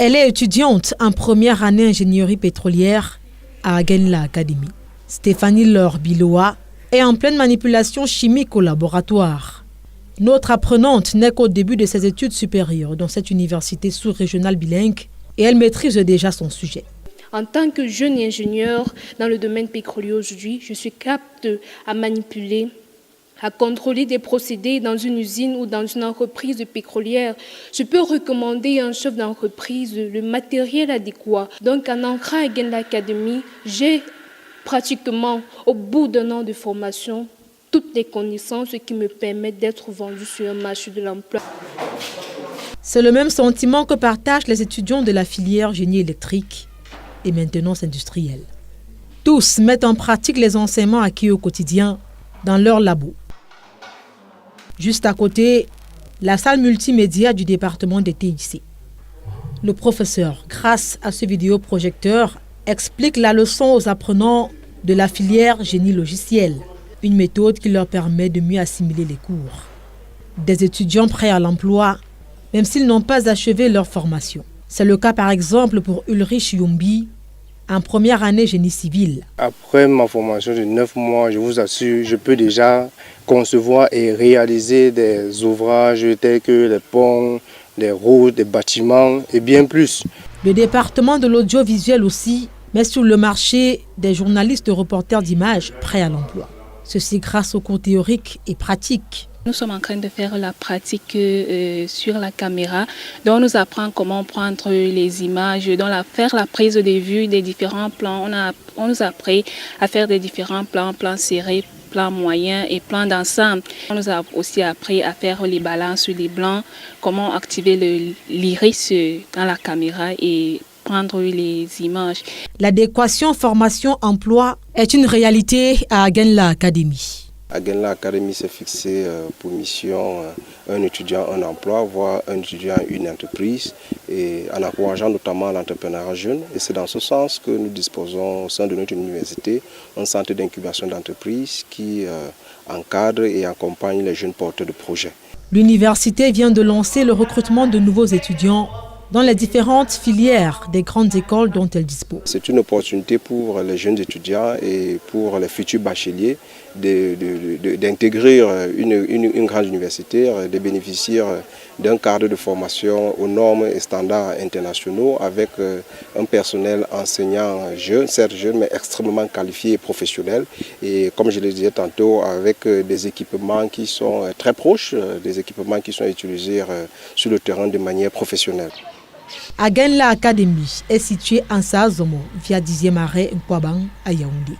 Elle est étudiante en première année ingénierie pétrolière à Agenla Academy. Stéphanie Laure Biloa est en pleine manipulation chimique au laboratoire. Notre apprenante n'est qu'au début de ses études supérieures dans cette université sous-régionale bilingue et elle maîtrise déjà son sujet. En tant que jeune ingénieur dans le domaine pétrolier aujourd'hui, je suis apte à manipuler, à contrôler des procédés dans une usine ou dans une entreprise pétrolière. Je peux recommander à un chef d'entreprise le matériel adéquat. Donc en entrant à Agenla Academy, j'ai pratiquement, au bout d'un an de formation, toutes les connaissances qui me permettent d'être vendu sur un marché de l'emploi. C'est le même sentiment que partagent les étudiants de la filière génie électrique et maintenance industrielle. Tous mettent en pratique les enseignements acquis au quotidien dans leur labo. Juste à côté, la salle multimédia du département des TIC. Le professeur, grâce à ce vidéoprojecteur, explique la leçon aux apprenants de la filière génie logiciel, une méthode qui leur permet de mieux assimiler les cours. Des étudiants prêts à l'emploi, même s'ils n'ont pas achevé leur formation. C'est le cas par exemple pour Ulrich Yumbi, en première année génie civil. Après ma formation de 9 mois, je vous assure, je peux déjà concevoir et réaliser des ouvrages tels que les ponts, des routes, des bâtiments et bien plus. Le département de l'audiovisuel aussi met sur le marché des journalistes reporters d'images prêts à l'emploi. Ceci grâce aux cours théoriques et pratiques. Nous sommes en train de faire la pratique sur la caméra. Donc, on nous apprend comment prendre les images, faire la prise de vue des différents plans. On nous apprend à faire des différents plans, plans serrés, plans moyens et plans d'ensemble. On nous a aussi appris à faire les balances sur les blancs, comment activer l'iris dans la caméra et prendre les images. L'adéquation formation-emploi est une réalité à Agenla Academy. Agenla Academy s'est fixé pour mission un étudiant, un emploi, voire un étudiant, une entreprise, et en encourageant notamment l'entrepreneuriat jeune. Et c'est dans ce sens que nous disposons au sein de notre université un centre d'incubation d'entreprise qui encadre et accompagne les jeunes porteurs de projets. L'université vient de lancer le recrutement de nouveaux étudiants dans les différentes filières des grandes écoles dont elle dispose. C'est une opportunité pour les jeunes étudiants et pour les futurs bacheliers d'intégrer une grande université, de bénéficier d'un cadre de formation aux normes et standards internationaux avec un personnel enseignant jeune, certes jeune, mais extrêmement qualifié et professionnel. Et comme je le disais tantôt, avec des équipements qui sont très proches, des équipements qui sont utilisés sur le terrain de manière professionnelle. Agenla Academy est située en Sazomo, via 10e arrêt Nkwabang à Yaoundé.